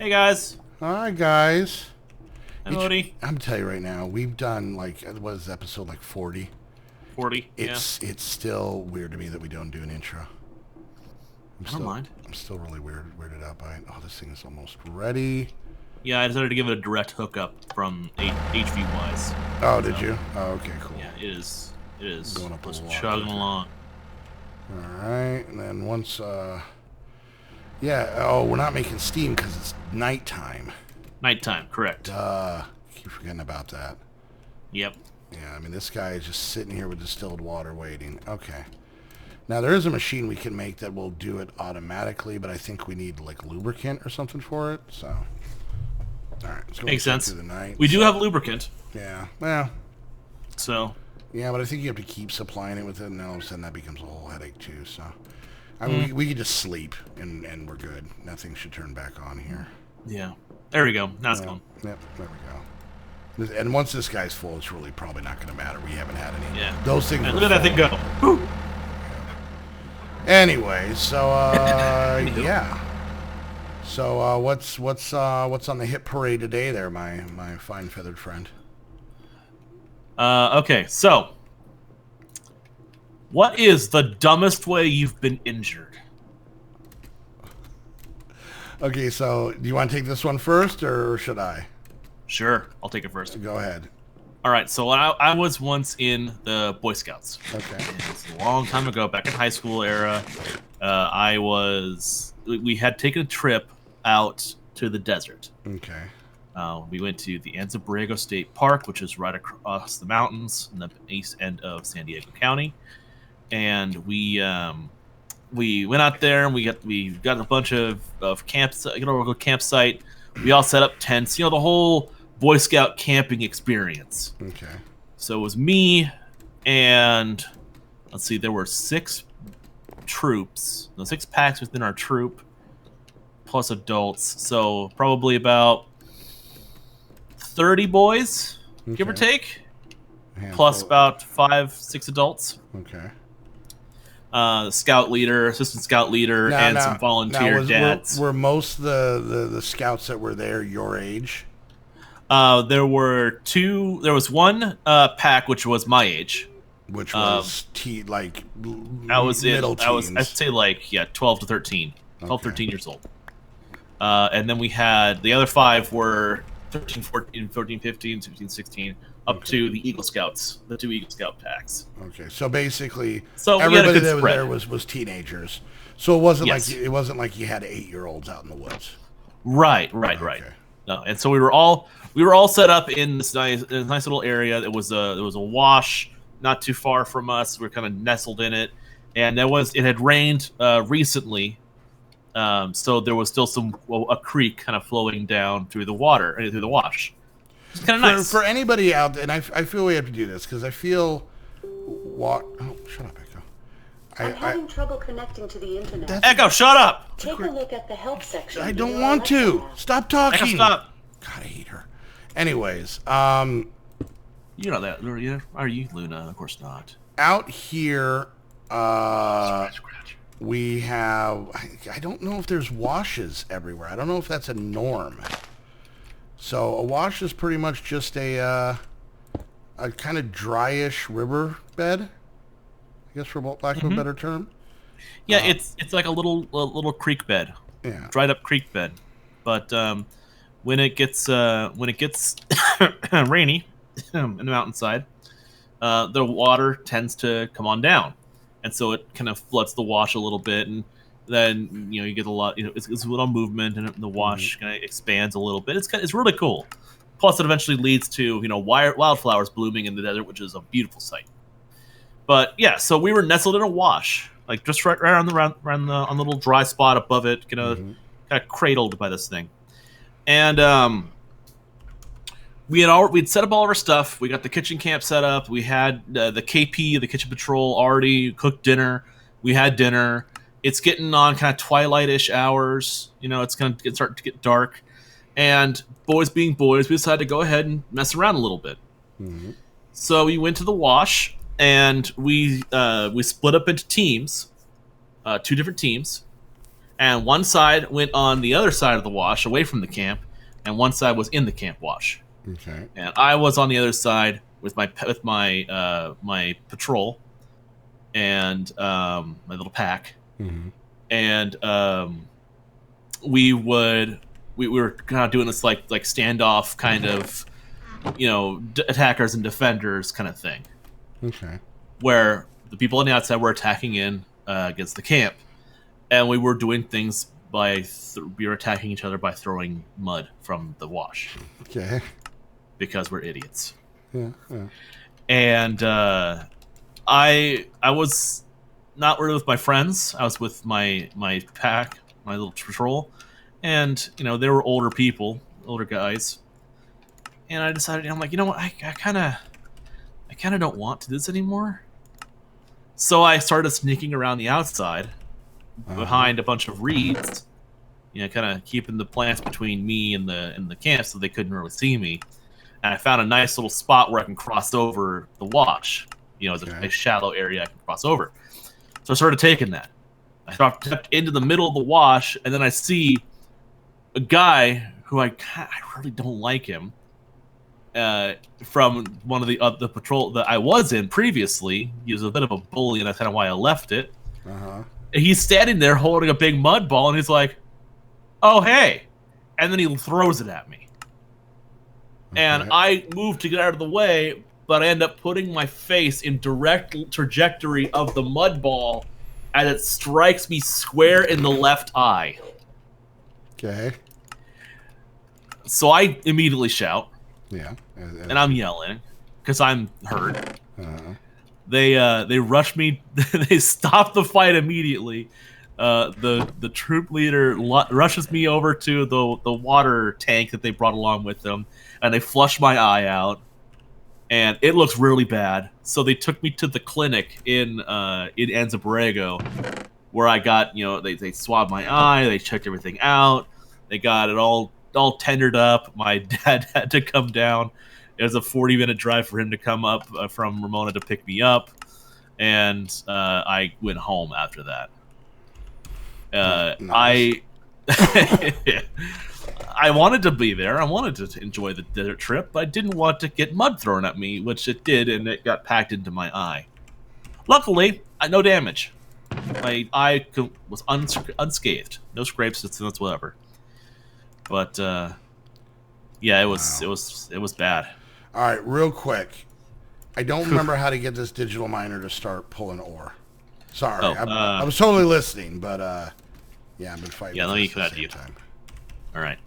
Hey guys. Hi guys. Hi Lodi. I'm telling you right now, we've done what is episode 40? 40. Yeah. It's still weird to me that we don't do an intro. I don't mind. I'm still really weirded out by it. Oh, this thing is almost ready. Yeah, I decided to give it a direct hookup from HV-wise. Oh, did you? Oh, okay, cool. Yeah, it is. It is. Going up a Just lot chugging quicker. along. Alright, and then once, yeah, oh, we're not making steam because it's nighttime. Nighttime, correct. Keep forgetting about that. Yep. Yeah, I mean, this guy is just sitting here with distilled water waiting. Okay. Now, there is a machine we can make that will do it automatically, but I think we need, lubricant or something for it, so. All right, let's go Makes sense. through the night. We do have lubricant. Yeah, well. So. Yeah, but I think you have to keep supplying it with it, and then all of a sudden that becomes a whole headache, too, so. I mean, we could just sleep, and we're good. Nothing should turn back on here. Yeah. There we go. Now it's gone. Yep, there we go. And once this guy's full, it's really probably not going to matter. We haven't had any. Yeah. Those things. Look at that thing go. Woo. Anyway, so yeah. So what's on the hit parade today, there, my fine feathered friend? Okay, so what is the dumbest way you've been injured? Okay, so do you want to take this one first, or should I? Sure, I'll take it first. Go ahead. All right, so I was once in the Boy Scouts. Okay. It's a long time ago, back in high school era. We had taken a trip out to the desert. Okay. We went to the Anza State Park, which is right across the mountains in the east end of San Diego County, and we went out there and we got a bunch of camps, a campsite. We all set up tents, the whole Boy Scout camping experience. Okay. So it was me and let's see, there were 6 packs within our troop, plus adults. So probably about 30 boys, give or take, plus about 5-6 adults. Okay. Scout leader, assistant scout leader, and some volunteer dads. Were most of the scouts that were there your age? There was one pack which was my age. Which was middle teens. I'd say 12 to 13. 12, 13 years old. And then we had the other 5 were 13, 14, 14, 15, 16, 16, up to the Eagle Scouts, the 2 Eagle Scout packs. Okay, so basically, everybody that was there was teenagers. So it wasn't like you had 8-year-olds out in the woods. Right. No, and so we were all set up in this nice little area. There was a wash not too far from us. We were kind of nestled in it, and it had rained recently. So there was still a creek kind of flowing down through the wash. It's kind of nice for anybody out there. And I feel we have to do this because I feel Oh, shut up, Echo. I'm having trouble connecting to the internet. Echo, shut up! Take a look at the help section. I don't want to. Stop talking. Echo, stop. God, I hate her. Anyways, you know that, are you, Luna? Of course not. Out here, we have. I don't know if there's washes everywhere. I don't know if that's a norm. So a wash is pretty much just a kind of dryish river bed, I guess, for lack of a better term. Yeah, it's like a little creek bed. Yeah. Dried up creek bed. But when it gets rainy in the mountainside, the water tends to come on down, and so it kind of floods the wash a little bit, and then you get a lot. It's a little movement, and the wash kind of expands a little bit. It's really cool. Plus, it eventually leads to wildflowers blooming in the desert, which is a beautiful sight. But yeah, so we were nestled in a wash, like just right on the little dry spot above it, kind of cradled by this thing, and we'd set up all of our stuff. We got the kitchen camp set up. We had the KP, the kitchen patrol, already cooked dinner. We had dinner. It's getting on kind of twilight-ish hours. It's going to start to get dark. And boys being boys, we decided to go ahead and mess around a little bit. Mm-hmm. So we went to the wash, and we split up into teams, 2 different teams. And one side went on the other side of the wash, away from the camp, and one side was in the camp wash. Okay. And I was on the other side with my my patrol and my little pack, and we were kind of doing this like standoff kind of, attackers and defenders kind of thing. Okay. Where the people on the outside were attacking in against the camp, and we were doing things by we were attacking each other by throwing mud from the wash. Okay. Because we're idiots. Yeah. And I was not really with my friends. I was with my pack, my little patrol, and they were older people, older guys. And I decided, I'm like, you know what, I kind of don't want to do this anymore. So I started sneaking around the outside behind a bunch of reeds, kind of keeping the plants between me and the camp so they couldn't really see me. And I found a nice little spot where I can cross over the wash. It's a shallow area I can cross over. So I started taking that. I stepped into the middle of the wash, and then I see a guy who I really don't like him. From one of the patrol that I was in previously. He was a bit of a bully, and that's kind of why I left it. And he's standing there holding a big mud ball, and he's like, "Oh, hey!" And then he throws it at me. And I move to get out of the way, but I end up putting my face in direct trajectory of the mud ball as it strikes me square in the left eye. Okay. So I immediately shout. Yeah. And I'm yelling because I'm hurt. They rush me. They stop the fight immediately. The troop leader rushes me over to the water tank that they brought along with them, and they flush my eye out, and it looks really bad. So they took me to the clinic in Anza-Borrego, where I got they swabbed my eye, they checked everything out, they got it all tendered up. My dad had to come down. It was a 40-minute drive for him to come up from Ramona to pick me up, and I went home after that. Nice. I wanted to be there. I wanted to enjoy the desert trip, but I didn't want to get mud thrown at me, which it did, and it got packed into my eye. Luckily, no damage. My eye was unscathed, no scrapes whatsoever. But yeah, it was bad. All right, real quick. I don't remember how to get this digital miner to start pulling ore. Sorry, I was totally listening, but yeah, I've been fighting. Yeah, let me come come out to you. Time. All right.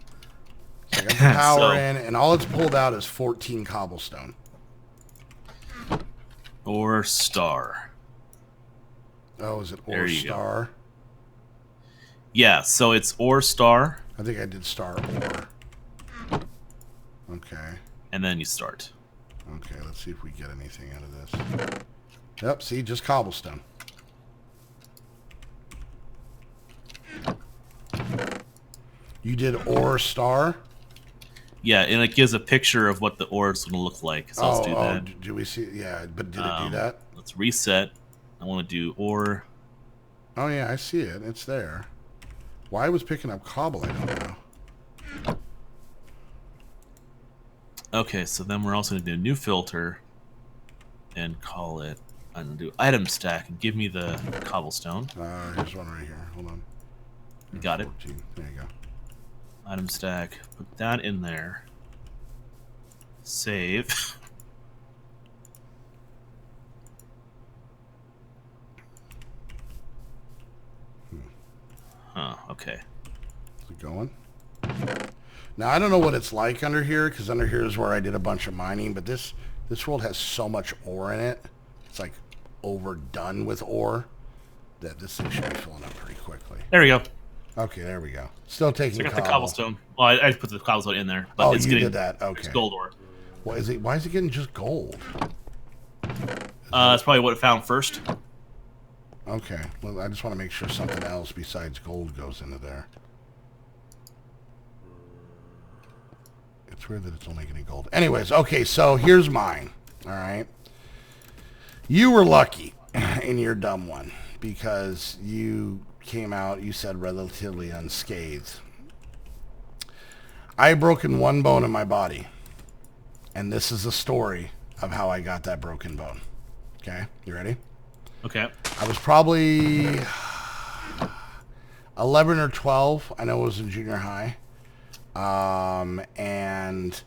So I got the power in, and all it's pulled out is 14 cobblestone. Ore star. Oh, is it ore star? Yeah, so it's ore star. I think I did star ore. Okay. And then you start. Okay, let's see if we get anything out of this. Yep, see, just cobblestone. You did ore star? Yeah, and it gives a picture of what the ore is going to look like. So let's do that. Oh, do we see? Yeah, but did it do that? Let's reset. I want to do ore. Oh, yeah, I see it. It's there. Why I was picking up cobble, I don't know. Okay, so then we're also going to do a new filter and call it, I'm going to do item stack and give me the cobblestone. Here's one right here. Hold on. You got 14. it. There you go. Item stack. Put that in there. Save. Huh, okay. Is it going? Now, I don't know what it's like under here, because under here is where I did a bunch of mining, but this world has so much ore in it. It's like overdone with ore that this thing should be filling up pretty quickly. There we go. Okay, there we go. Still taking so I got the cobblestone. Well, I put the cobblestone in there. But it's you did that. Okay. It's gold ore. Why is it getting just gold? That's probably what it found first. Okay. Well, I just want to make sure something else besides gold goes into there. It's weird that it's only getting gold. Anyways, okay, so here's mine. All right. You were lucky in your dumb one. because you came out, you said, relatively unscathed. I had broken one bone in my body, and this is the story of how I got that broken bone. Okay, you ready? Okay. I was probably 11 or 12. I know it was in junior high. And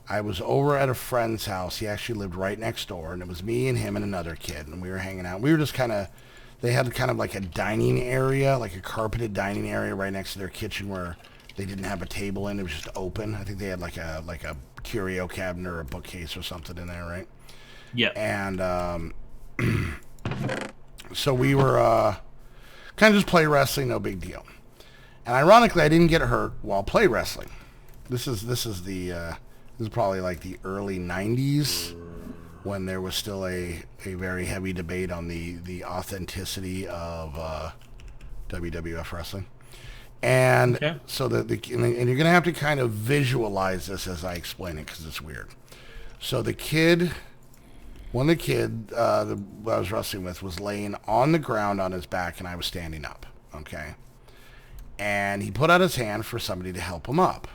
I was over at a friend's house. He actually lived right next door, and it was me and him and another kid, and we were hanging out. We were just kind of, they had kind of like a dining area, like a carpeted dining area right next to their kitchen where they didn't have a table in. It was just open. I think they had like a curio cabinet or a bookcase or something in there, right? Yeah. And so we were kind of just play wrestling, no big deal. And ironically, I didn't get hurt while play wrestling. This is probably like the early 90s when there was still a very heavy debate on the authenticity of WWF wrestling. And okay. So and you're going to have to kind of visualize this as I explain it because it's weird. So the kid that I was wrestling with was laying on the ground on his back, and I was standing up, okay? And he put out his hand for somebody to help him up,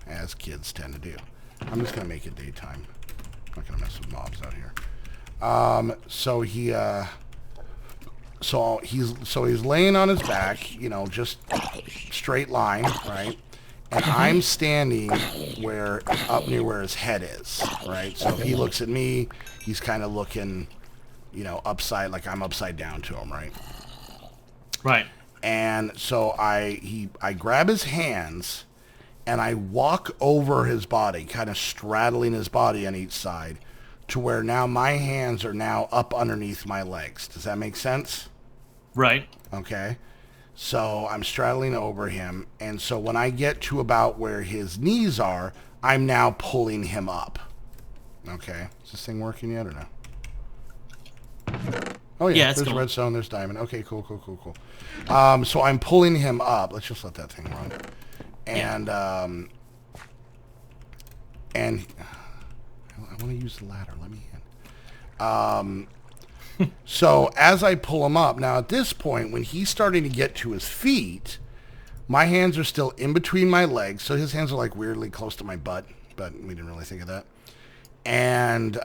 as kids tend to do. I'm just going to make it daytime. I'm not going to mess with mobs out here. So he's laying on his back, you know, just straight line, right? And I'm standing up near where his head is, right? So if he looks at me, he's kind of looking, you know, like I'm upside down to him, right? Right. And so I grab his hands and I walk over his body, kind of straddling his body on each side to where now my hands are now up underneath my legs. Does that make sense? Right. Okay. So I'm straddling over him, and so when I get to about where his knees are, I'm now pulling him up. Okay. Is this thing working yet or no? Oh yeah, there's cool. redstone, there's diamond. Okay, cool. So I'm pulling him up. Let's just let that thing run. And and I want to use the ladder. Let me in. So as I pull him up, now at this point, when he's starting to get to his feet, my hands are still in between my legs. So his hands are like weirdly close to my butt, but we didn't really think of that. And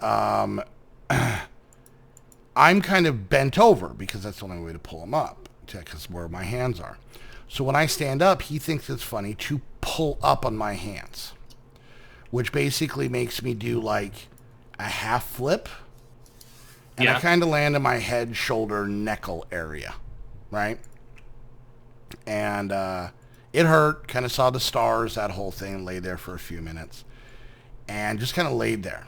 I'm kind of bent over because that's the only way to pull him up, because where my hands are. So when I stand up, he thinks it's funny to pull up on my hands, which basically makes me do like a half flip. And I kind of land in my head, shoulder, neckle area, right? And it hurt, kind of saw the stars, that whole thing, lay there for a few minutes. And just kind of laid there.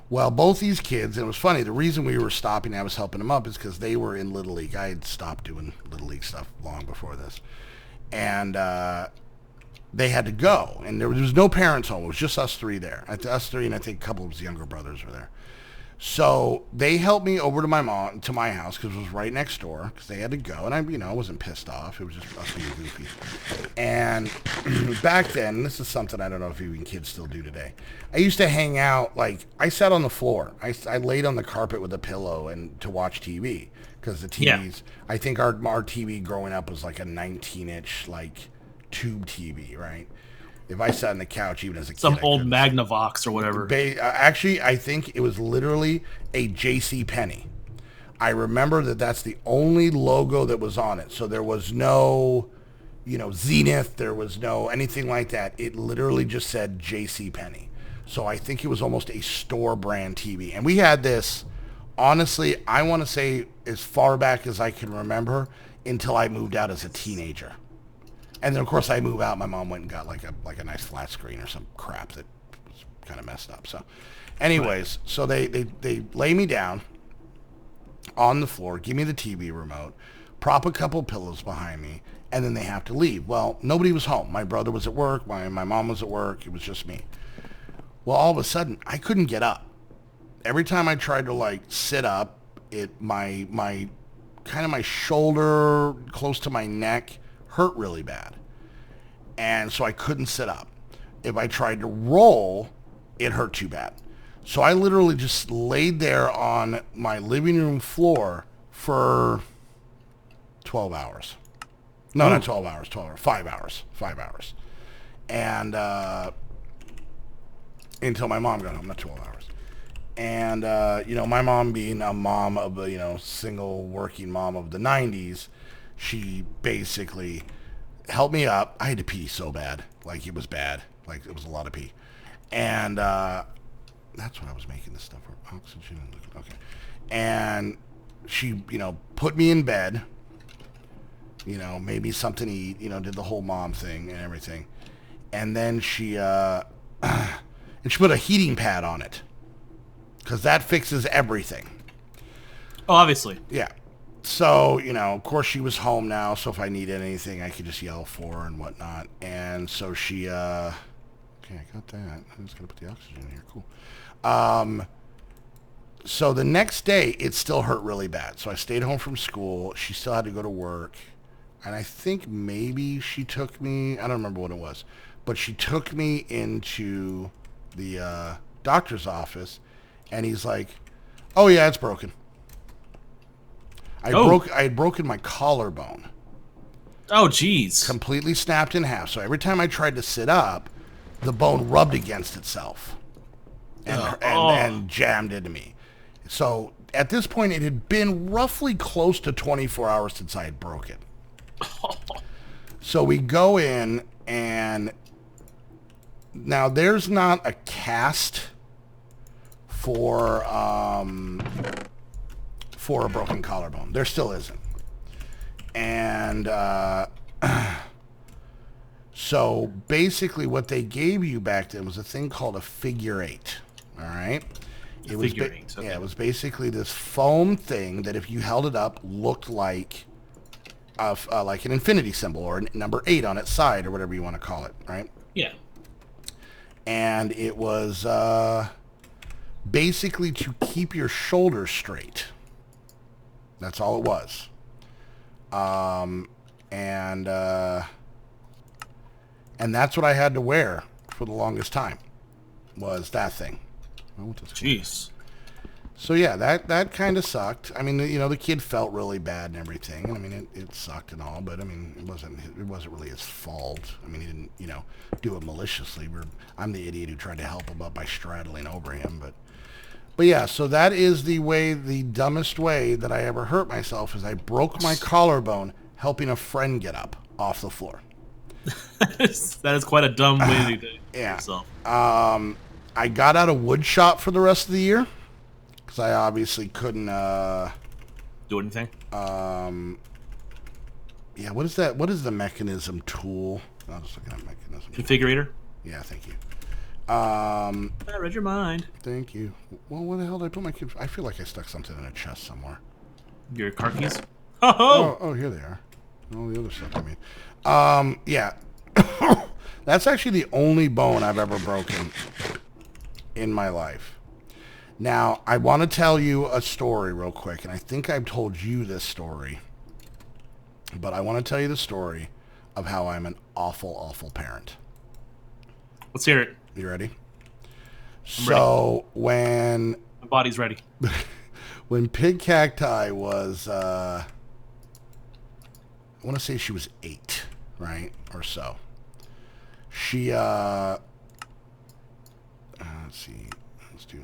Well, both these kids, and it was funny, the reason we were stopping, I was helping them up, is because they were in Little League. I had stopped doing Little League stuff long before this. And they had to go. And there was no parents home. It was just us three there. Us three, and I think a couple of his younger brothers were there. So they helped me over to my house, because it was right next door, because they had to go. And I wasn't pissed off. It was just us being goofy. And back then, this is something I don't know if even kids still do today. I used to hang out, like, I sat on the floor. I laid on the carpet with a pillow and to watch TV, because the TVs, I think our TV growing up was like a 19-inch, like, tube TV, right? If I sat on the couch, even as a kid, some old Magnavox or whatever. Actually, I think it was literally a J.C. Penney. I remember that's the only logo that was on it. So there was no, Zenith. There was no anything like that. It literally just said J.C. Penney. So I think it was almost a store brand TV. And we had this, honestly, I want to say as far back as I can remember, until I moved out as a teenager. And then, of course, I moved out. My mom went and got like a nice flat screen or some crap that was kind of messed up. So, anyways, so they lay me down on the floor, give me the TV remote, prop a couple pillows behind me, and then they have to leave. Well, nobody was home. My brother was at work. My mom was at work. It was just me. Well, all of a sudden, I couldn't get up. Every time I tried to sit up, my kind of my shoulder close to my neck hurt really bad. And so I couldn't sit up. If I tried to roll, it hurt too bad. So I literally just laid there on my living room floor for 12 hours. No, not 12 hours, 12 hours. 5 hours. 5 hours. And until my mom got home, not 12 hours. And, my mom being a mom of a, single working mom of the 90s, she basically helped me up. I had to pee so bad. Like, it was bad. Like, it was a lot of pee. And that's what I was making this stuff for. Oxygen. Okay. And she, put me in bed. Made me something to eat. Did the whole mom thing and everything. And then she put a heating pad on it. Because that fixes everything. Oh, obviously. Yeah. So, of course she was home now, so if I needed anything, I could just yell for her and whatnot. And so she, okay, I got that. I'm just going to put the oxygen in here. Cool. So the next day, it still hurt really bad. So I stayed home from school. She still had to go to work. And I think maybe she took me, I don't remember what it was, but she took me into the doctor's office, and he's like, oh yeah, it's broken. I had broken my collarbone. Oh, jeez. Completely snapped in half. So every time I tried to sit up, the bone rubbed against itself and jammed into me. So at this point, it had been roughly close to 24 hours since I had broken. So we go in, and now there's not a cast for a broken collarbone. There still isn't. And so basically what they gave you back then was a thing called a figure 8. All right? It was figure 8. Okay. Yeah, it was basically this foam thing that if you held it up looked like like an infinity symbol or a number 8 on its side or whatever you want to call it, right? Yeah. And it was basically to keep your shoulders straight. That's all it was. And that's what I had to wear for the longest time, was that thing. Jeez. So yeah, that kind of sucked. I mean, the kid felt really bad and everything. And I mean, it sucked and all, but I mean, it wasn't really his fault. I mean, he didn't, do it maliciously. I'm the idiot who tried to help him up by straddling over him, But yeah, so that is the dumbest way that I ever hurt myself, is I broke my collarbone helping a friend get up off the floor. That is quite a dumb way to do Yeah. yourself. I got out of wood shop for the rest of the year, because I obviously couldn't do anything. Yeah, what is that? What is the mechanism tool? I was looking at mechanism. Configurator? Yeah, thank you. I read your mind. Thank you. Well, where the hell did I put my... I feel like I stuck something in a chest somewhere. Your car keys? Oh, here they are. All the other stuff I mean. Yeah. That's actually the only bone I've ever broken in my life. Now, I want to tell you a story real quick, and I think I've told you this story. But I want to tell you the story of how I'm an awful, awful parent. Let's hear it. You ready? So when... My body's ready. When Pig Cacti was... I want to say she was 8, right? Or so. She... let's see. Let's do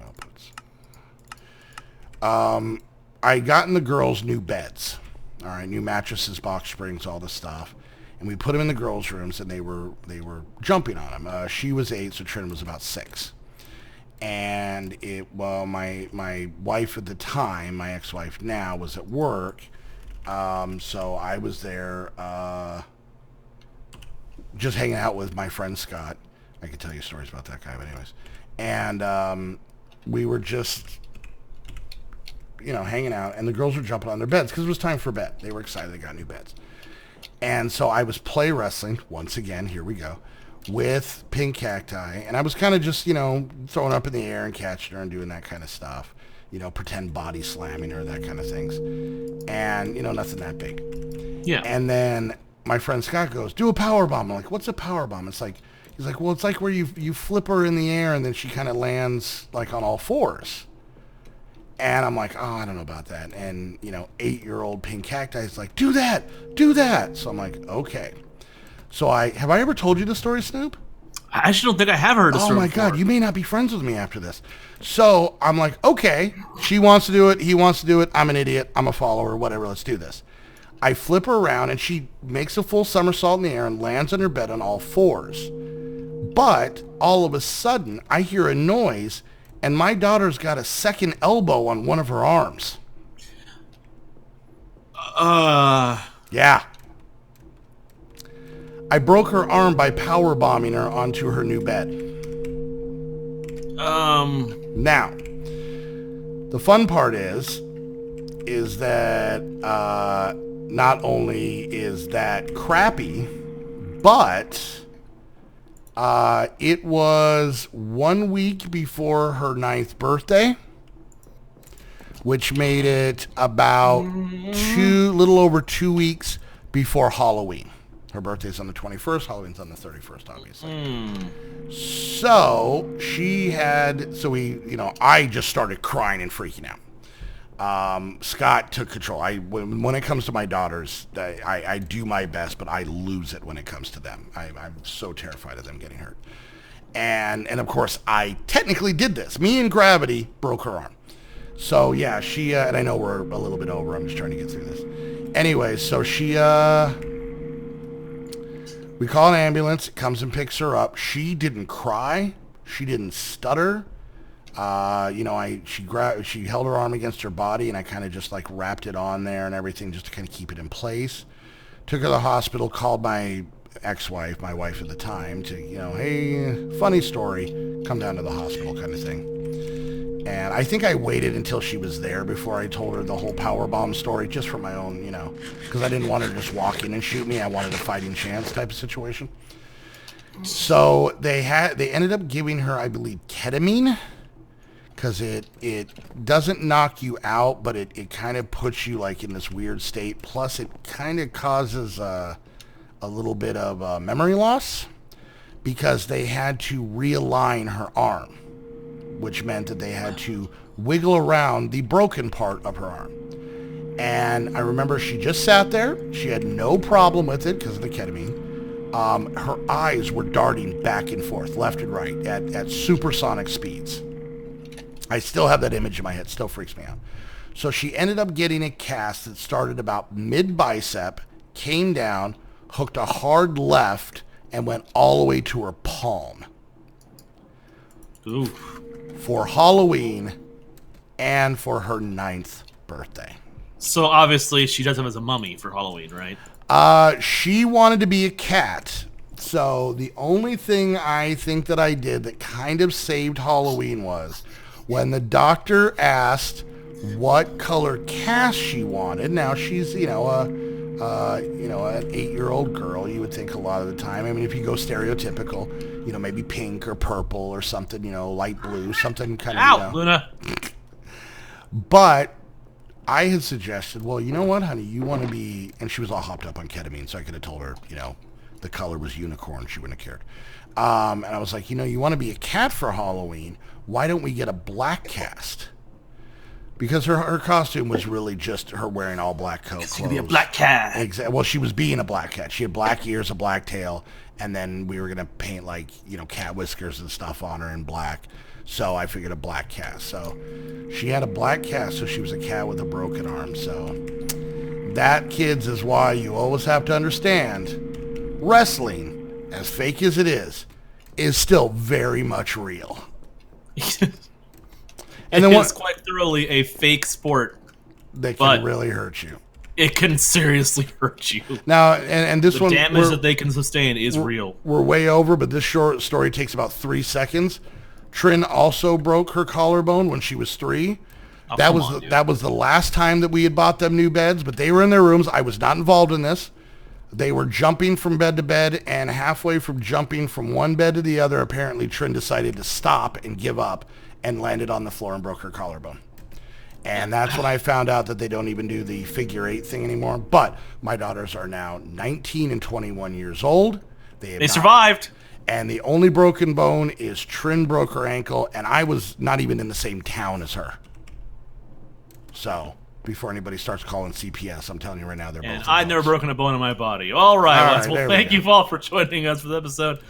outputs. I gotten the girls new beds. All right, new mattresses, box springs, all this stuff. And we put them in the girls' rooms, and they were jumping on them. She was 8, so Trin was about 6. And my wife at the time, my ex-wife now, was at work. So I was there just hanging out with my friend Scott. I could tell you stories about that guy, but anyways. And we were just, hanging out, and the girls were jumping on their beds because it was time for bed. They were excited they got new beds. And so I was play wrestling, once again, here we go, with Pink Cacti. And I was kind of just, throwing up in the air and catching her and doing that kind of stuff. Pretend body slamming her, that kind of things. And, nothing that big. Yeah. And then my friend Scott goes, do a power bomb. I'm like, what's a power bomb? He's like, well, it's like where you flip her in the air and then she kind of lands like on all fours. And I'm like, oh, I don't know about that. And, 8-year-old pink cacti is like, do that. So I'm like, okay. So have I ever told you the story, Snoop? I actually don't think I have heard the story. Oh my God, you may not be friends with me after this. So I'm like, okay, she wants to do it. He wants to do it. I'm an idiot. I'm a follower, whatever. Let's do this. I flip her around and she makes a full somersault in the air and lands on her bed on all fours. But all of a sudden I hear a noise and my daughter's got a second elbow on one of her arms. Yeah. I broke her arm by power bombing her onto her new bed. Now, the fun part is that not only is that crappy, but it was 1 week before her 9th birthday, which made it about little over 2 weeks before Halloween. Her birthday's on the 21st. Halloween's on the 31st, obviously. So I just started crying and freaking out. Scott took control. When it comes to my daughters, I do my best, but I lose it when it comes to them. I'm so terrified of them getting hurt. And of course, I technically did this. Me and Gravity broke her arm. So yeah, she, and I know we're a little bit over. I'm just trying to get through this. Anyway, so we call an ambulance. It comes and picks her up. She didn't cry. She didn't stutter. She held her arm against her body, and I kind of just like wrapped it on there and everything just to kind of keep it in place. Took her to the hospital, called my ex-wife, my wife at the time, to, hey, funny story, come down to the hospital kind of thing. And I think I waited until she was there before I told her the whole powerbomb story, just for my own, because I didn't want her to just walk in and shoot me. I wanted a fighting chance type of situation. So they ended up giving her, I believe, ketamine, because it doesn't knock you out, but it kind of puts you like in this weird state. Plus, it kind of causes a little bit of memory loss, because they had to realign her arm, which meant that they had to wiggle around the broken part of her arm. And I remember she just sat there. She had no problem with it because of the ketamine. Her eyes were darting back and forth, left and right, at supersonic speeds. I still have that image in my head. Still freaks me out. So she ended up getting a cast that started about mid-bicep, came down, hooked a hard left, and went all the way to her palm. Oof. For Halloween and for her 9th birthday. So obviously she does him as a mummy for Halloween, right? She wanted to be a cat. So the only thing I think that I did that kind of saved Halloween was when the doctor asked what color cast she wanted. Now she's, an 8-year-old girl, you would think a lot of the time. I mean, if you go stereotypical, maybe pink or purple or something, light blue, something kind of, Ow, Luna. But I had suggested, well, you know what, honey, you want to be, and she was all hopped up on ketamine, so I could have told her, the color was unicorn, she wouldn't have cared. And I was like, you want to be a cat for Halloween, why don't we get a black cast? Because her costume was really just her wearing all black coat clothes. She could be a black cat. Exactly. Well, she was being a black cat. She had black ears, a black tail, and then we were going to paint cat whiskers and stuff on her in black. So I figured a black cast. So she had a black cast, so she was a cat with a broken arm. So that, kids, is why you always have to understand wrestling, as fake as it is still very much real. And then it's quite thoroughly a fake sport. That can really hurt you. It can seriously hurt you. Now, and this one... The damage that they can sustain is real. We're way over, but this short story takes about 3 seconds. Trin also broke her collarbone when she was 3. Oh, that was the last time that we had bought them new beds, but they were in their rooms. I was not involved in this. They were jumping from bed to bed, and halfway from jumping from one bed to the other, apparently Trin decided to stop and give up and landed on the floor and broke her collarbone. And that's when I found out that they don't even do the figure 8 thing anymore. But my daughters are now 19 and 21 years old. They survived. And the only broken bone is Trin broke her ankle, and I was not even in the same town as her. So before anybody starts calling CPS, I'm telling you right now, they're both. And I've never broken a bone in my body. All right, well, thank you all for joining us for the episode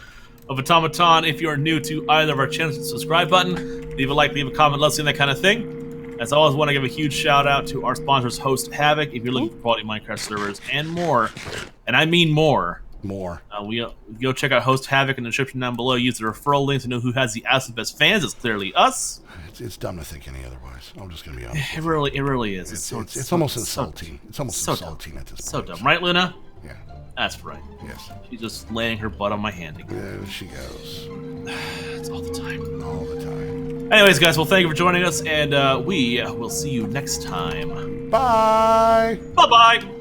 of Automaton. If you are new to either of our channels, hit the subscribe button, leave a like, leave a comment, let's see that kind of thing. As always, I want to give a huge shout out to our sponsors, Host Havoc. If you're looking for quality Minecraft servers and more, and I mean more, we go check out Host Havoc in the description down below. Use the referral link to know who has the absolute best fans. It's clearly us. It's dumb to think any otherwise. I'm just gonna be honest. It really is. It's almost insulting. It's almost insulting at this point. So dumb, right, Luna? Yeah. That's right. Yes. She's just laying her butt on my hand again. There she goes. It's all the time. All the time. Anyways, guys, well, thank you for joining us, and we will see you next time. Bye. Bye-bye.